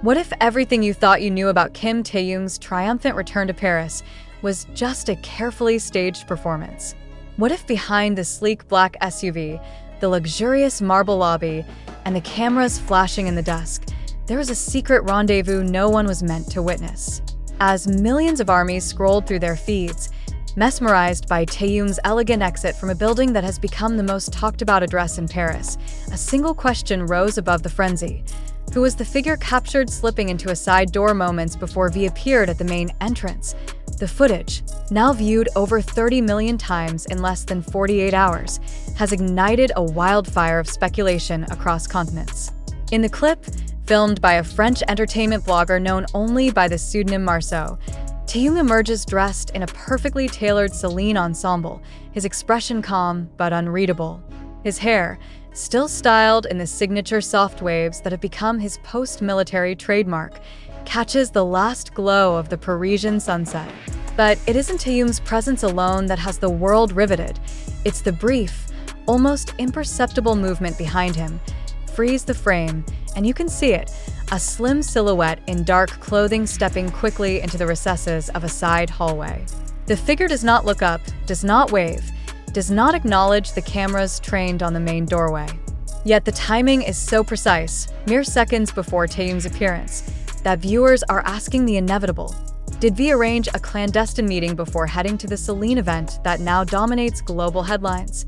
What if everything you thought you knew about Kim Taehyung's triumphant return to Paris was just a carefully staged performance? What if behind the sleek black SUV, the luxurious marble lobby, and the cameras flashing in the dusk, there was a secret rendezvous no one was meant to witness? As millions of armies scrolled through their feeds, mesmerized by Taehyung's elegant exit from a building that has become the most talked-about address in Paris, a single question rose above the frenzy. Who was the figure captured slipping into a side door moments before V appeared at the main entrance? The footage, now viewed over 30 million times in less than 48 hours, has ignited a wildfire of speculation across continents. In the clip, filmed by a French entertainment blogger known only by the pseudonym Marceau, Taehyung emerges dressed in a perfectly tailored Celine ensemble, his expression calm but unreadable. His hair, still styled in the signature soft waves that have become his post-military trademark, catches the last glow of the Parisian sunset. But it isn't Taehyung's presence alone that has the world riveted. It's the brief, almost imperceptible movement behind him. Freeze the frame, and you can see it, a slim silhouette in dark clothing stepping quickly into the recesses of a side hallway. The figure does not look up, does not wave, does not acknowledge the cameras trained on the main doorway. Yet the timing is so precise, mere seconds before Taehyung's appearance, that viewers are asking the inevitable. Did V arrange a clandestine meeting before heading to the Celine event that now dominates global headlines?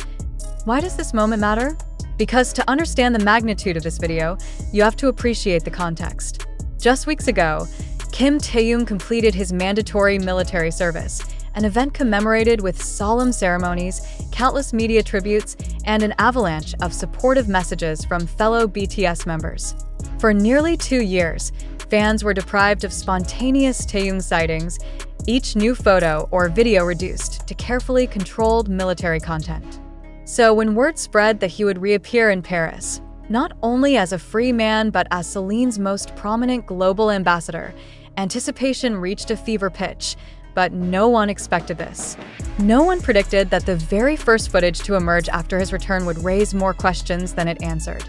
Why does this moment matter? Because to understand the magnitude of this video, you have to appreciate the context. Just weeks ago, Kim Taehyung completed his mandatory military service, an event commemorated with solemn ceremonies, countless media tributes, and an avalanche of supportive messages from fellow BTS members. For nearly 2 years, fans were deprived of spontaneous Taehyung sightings, each new photo or video reduced to carefully controlled military content. So when word spread that he would reappear in Paris, not only as a free man but as Celine's most prominent global ambassador, anticipation reached a fever pitch. But no one expected this. No one predicted that the very first footage to emerge after his return would raise more questions than it answered.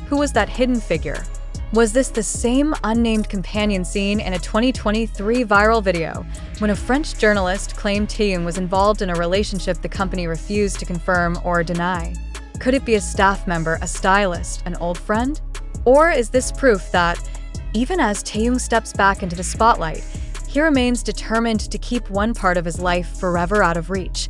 Who was that hidden figure? Was this the same unnamed companion seen in a 2023 viral video when a French journalist claimed Taehyung was involved in a relationship the company refused to confirm or deny? Could it be a staff member, a stylist, an old friend? Or is this proof that, even as Taehyung steps back into the spotlight, he remains determined to keep one part of his life forever out of reach?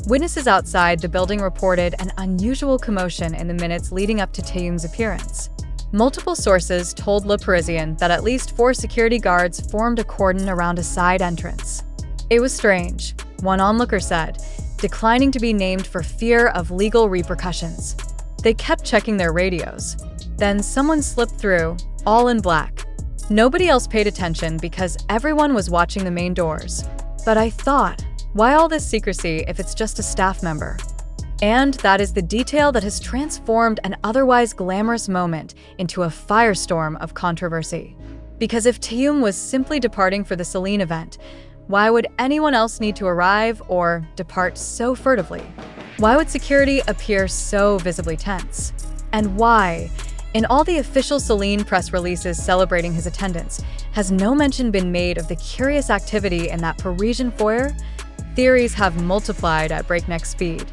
Witnesses outside the building reported an unusual commotion in the minutes leading up to Taehyung's appearance. Multiple sources told Le Parisien that at least 4 security guards formed a cordon around a side entrance. It was strange, one onlooker said, declining to be named for fear of legal repercussions. They kept checking their radios. Then someone slipped through, all in black. Nobody else paid attention because everyone was watching the main doors. But I thought, why all this secrecy if it's just a staff member? And that is the detail that has transformed an otherwise glamorous moment into a firestorm of controversy. Because if Taehyung was simply departing for the Celine event, why would anyone else need to arrive or depart so furtively? Why would security appear so visibly tense? And why, in all the official Celine press releases celebrating his attendance, has no mention been made of the curious activity in that Parisian foyer? Theories have multiplied at breakneck speed.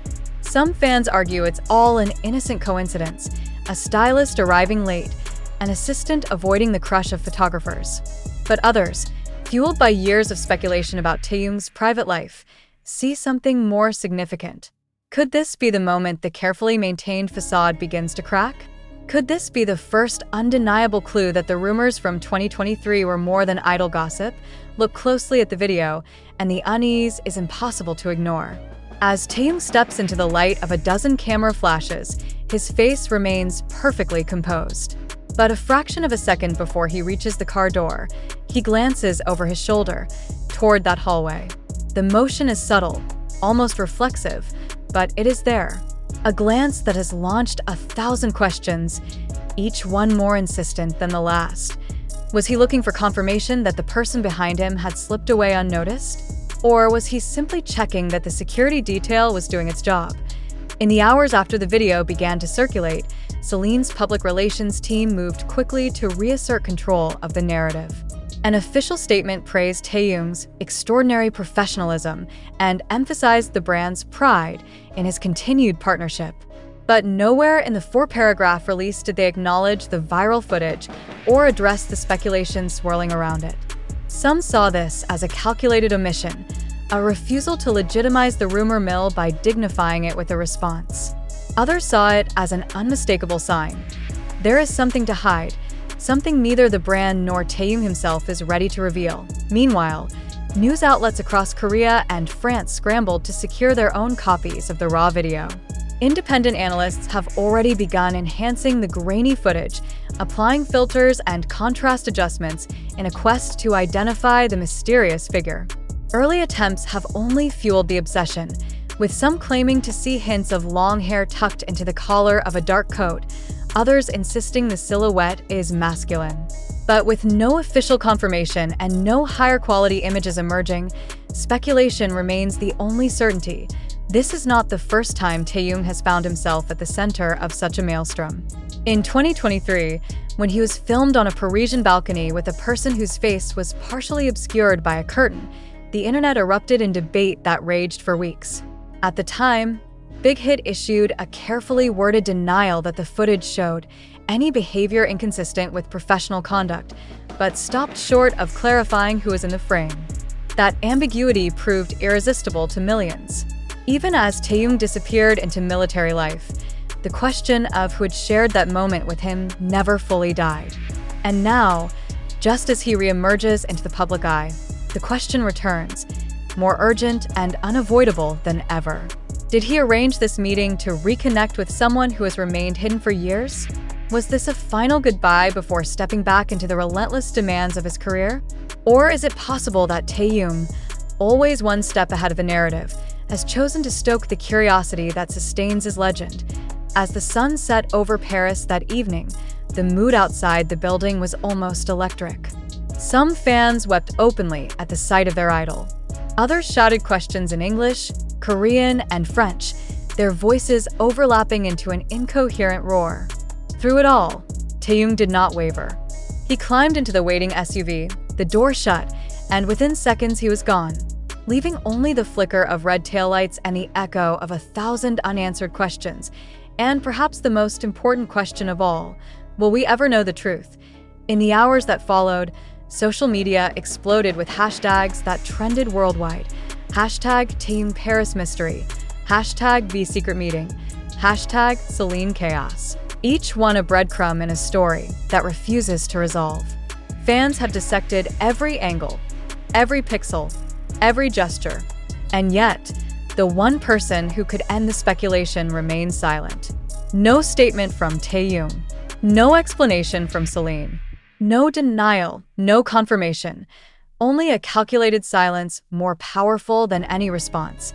Some fans argue it's all an innocent coincidence, a stylist arriving late, an assistant avoiding the crush of photographers. But others, fueled by years of speculation about Taehyung's private life, see something more significant. Could this be the moment the carefully maintained facade begins to crack? Could this be the first undeniable clue that the rumors from 2023 were more than idle gossip? Look closely at the video, and the unease is impossible to ignore. As Taehyung steps into the light of a dozen camera flashes, his face remains perfectly composed. But a fraction of a second before he reaches the car door, he glances over his shoulder, toward that hallway. The motion is subtle, almost reflexive, but it is there. A glance that has launched 1,000 questions, each one more insistent than the last. Was he looking for confirmation that the person behind him had slipped away unnoticed? Or was he simply checking that the security detail was doing its job? In the hours after the video began to circulate, Celine's public relations team moved quickly to reassert control of the narrative. An official statement praised Taehyung's extraordinary professionalism and emphasized the brand's pride in his continued partnership. But nowhere in the 4-paragraph release did they acknowledge the viral footage or address the speculation swirling around it. Some saw this as a calculated omission, a refusal to legitimize the rumor mill by dignifying it with a response. Others saw it as an unmistakable sign. There is something to hide, something neither the brand nor Taehyung himself is ready to reveal. Meanwhile, news outlets across Korea and France scrambled to secure their own copies of the raw video. Independent analysts have already begun enhancing the grainy footage, applying filters and contrast adjustments in a quest to identify the mysterious figure. Early attempts have only fueled the obsession, with some claiming to see hints of long hair tucked into the collar of a dark coat, others insisting the silhouette is masculine. But with no official confirmation and no higher quality images emerging, speculation remains the only certainty. This is not the first time Taehyung has found himself at the center of such a maelstrom. In 2023, when he was filmed on a Parisian balcony with a person whose face was partially obscured by a curtain, the internet erupted in debate that raged for weeks. At the time, Big Hit issued a carefully worded denial that the footage showed any behavior inconsistent with professional conduct, but stopped short of clarifying who was in the frame. That ambiguity proved irresistible to millions. Even as Taehyung disappeared into military life, the question of who had shared that moment with him never fully died. And now, just as he reemerges into the public eye, the question returns, more urgent and unavoidable than ever. Did he arrange this meeting to reconnect with someone who has remained hidden for years? Was this a final goodbye before stepping back into the relentless demands of his career? Or is it possible that Taehyung, always one step ahead of the narrative, has chosen to stoke the curiosity that sustains his legend? As the sun set over Paris that evening, the mood outside the building was almost electric. Some fans wept openly at the sight of their idol. Others shouted questions in English, Korean, and French, their voices overlapping into an incoherent roar. Through it all, Taehyung did not waver. He climbed into the waiting SUV, the door shut, and within seconds he was gone, leaving only the flicker of red taillights and the echo of 1,000 unanswered questions. And perhaps the most important question of all, will we ever know the truth? In the hours that followed, social media exploded with hashtags that trended worldwide. Hashtag Taehyung Paris Mystery, hashtag The Secret Meeting, hashtag Celine Chaos. Each one a breadcrumb in a story that refuses to resolve. Fans have dissected every angle, every pixel, every gesture. And yet, the one person who could end the speculation remains silent. No statement from Taehyung, no explanation from Celine, no denial, no confirmation, only a calculated silence more powerful than any response.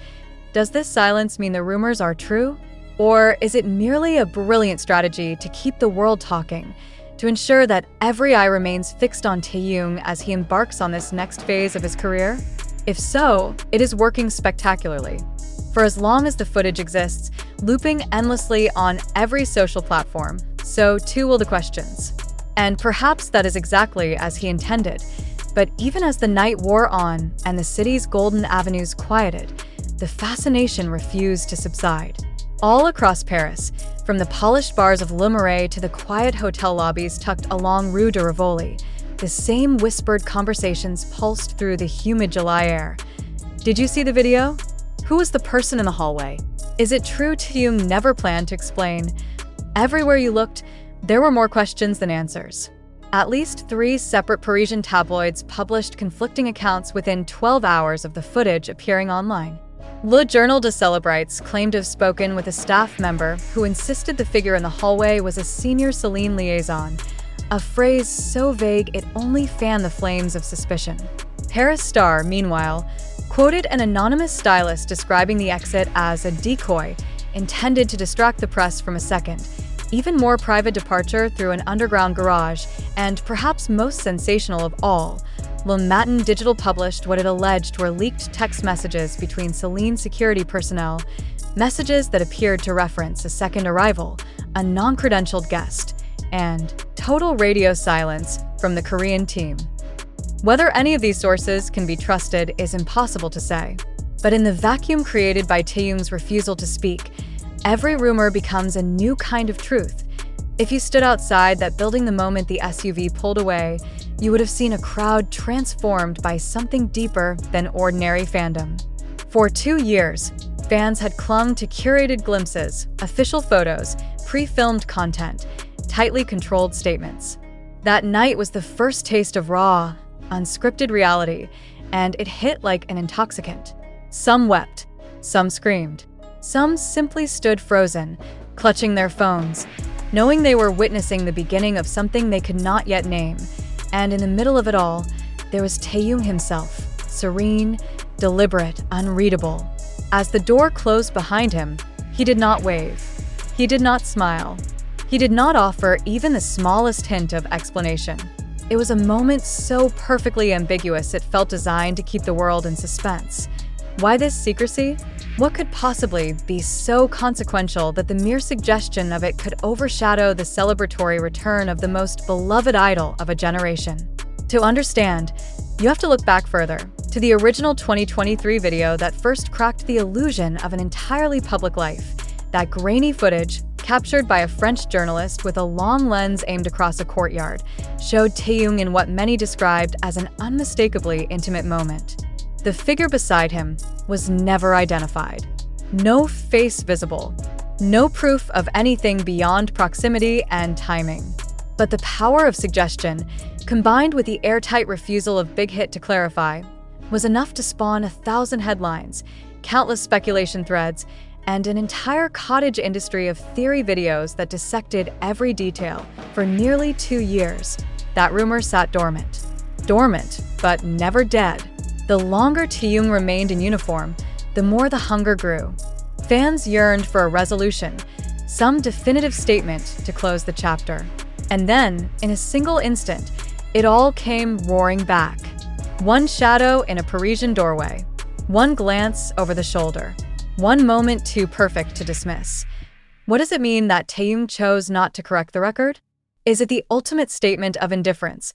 Does this silence mean the rumors are true? Or is it merely a brilliant strategy to keep the world talking, to ensure that every eye remains fixed on Taehyung as he embarks on this next phase of his career? If so, it is working spectacularly. For as long as the footage exists, looping endlessly on every social platform, so too will the questions. And perhaps that is exactly as he intended. But even as the night wore on and the city's golden avenues quieted, the fascination refused to subside. All across Paris, from the polished bars of Le Marais to the quiet hotel lobbies tucked along Rue de Rivoli, the same whispered conversations pulsed through the humid July air. Did you see the video? Who was the person in the hallway? Is it true Taehyung never planned to explain? Everywhere you looked, there were more questions than answers. At least 3 separate Parisian tabloids published conflicting accounts within 12 hours of the footage appearing online. Le Journal de Celebrites claimed to have spoken with a staff member who insisted the figure in the hallway was a senior Celine liaison, a phrase so vague it only fanned the flames of suspicion. Paris Star, meanwhile, quoted an anonymous stylist describing the exit as a decoy intended to distract the press from a second, even more private departure through an underground garage, and perhaps most sensational of all, Le Matin Digital published what it alleged were leaked text messages between Celine's security personnel, messages that appeared to reference a second arrival, a non-credentialed guest, and total radio silence from the Korean team. Whether any of these sources can be trusted is impossible to say. But in the vacuum created by Taehyung's refusal to speak, every rumor becomes a new kind of truth. If you stood outside that building the moment the SUV pulled away, you would have seen a crowd transformed by something deeper than ordinary fandom. For 2 years, fans had clung to curated glimpses, official photos, pre-filmed content, tightly controlled statements. That night was the first taste of raw, unscripted reality, and it hit like an intoxicant. Some wept, some screamed, some simply stood frozen, clutching their phones, knowing they were witnessing the beginning of something they could not yet name. And in the middle of it all, there was Taehyung himself, serene, deliberate, unreadable. As the door closed behind him, he did not wave. He did not smile. He did not offer even the smallest hint of explanation. It was a moment so perfectly ambiguous it felt designed to keep the world in suspense. Why this secrecy? What could possibly be so consequential that the mere suggestion of it could overshadow the celebratory return of the most beloved idol of a generation? To understand, you have to look back further, to the original 2023 video that first cracked the illusion of an entirely public life. That grainy footage, captured by a French journalist with a long lens aimed across a courtyard, showed Taehyung in what many described as an unmistakably intimate moment. The figure beside him was never identified. No face visible. No proof of anything beyond proximity and timing. But the power of suggestion, combined with the airtight refusal of Big Hit to clarify, was enough to spawn 1,000 headlines, countless speculation threads, and an entire cottage industry of theory videos that dissected every detail. For nearly 2 years, that rumor sat dormant. Dormant, but never dead. The longer Taehyung remained in uniform, the more the hunger grew. Fans yearned for a resolution, some definitive statement to close the chapter. And then, in a single instant, it all came roaring back. One shadow in a Parisian doorway. One glance over the shoulder. One moment too perfect to dismiss. What does it mean that Taehyung chose not to correct the record? Is it the ultimate statement of indifference?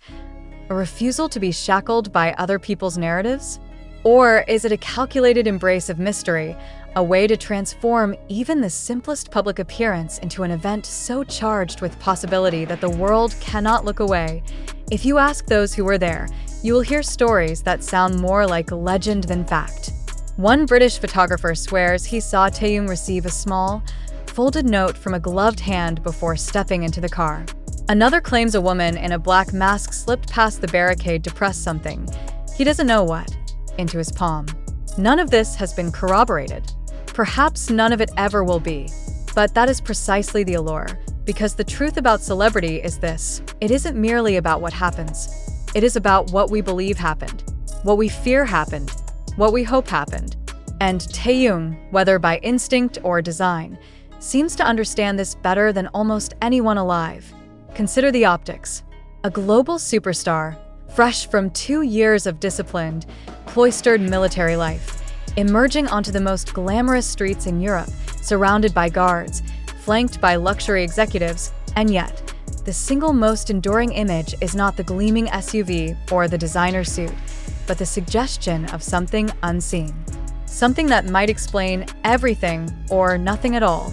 A refusal to be shackled by other people's narratives? Or is it a calculated embrace of mystery, a way to transform even the simplest public appearance into an event so charged with possibility that the world cannot look away? If you ask those who were there, you will hear stories that sound more like legend than fact. One British photographer swears he saw Taehyung receive a small, folded note from a gloved hand before stepping into the car. Another claims a woman in a black mask slipped past the barricade to press something, he doesn't know what, into his palm. None of this has been corroborated. Perhaps none of it ever will be. But that is precisely the allure, because the truth about celebrity is this: it isn't merely about what happens. It is about what we believe happened, what we fear happened, what we hope happened. And Taehyung, whether by instinct or design, seems to understand this better than almost anyone alive. Consider the optics. A global superstar, fresh from 2 years of disciplined, cloistered military life, emerging onto the most glamorous streets in Europe, surrounded by guards, flanked by luxury executives, and yet, the single most enduring image is not the gleaming SUV or the designer suit, but the suggestion of something unseen. Something that might explain everything or nothing at all.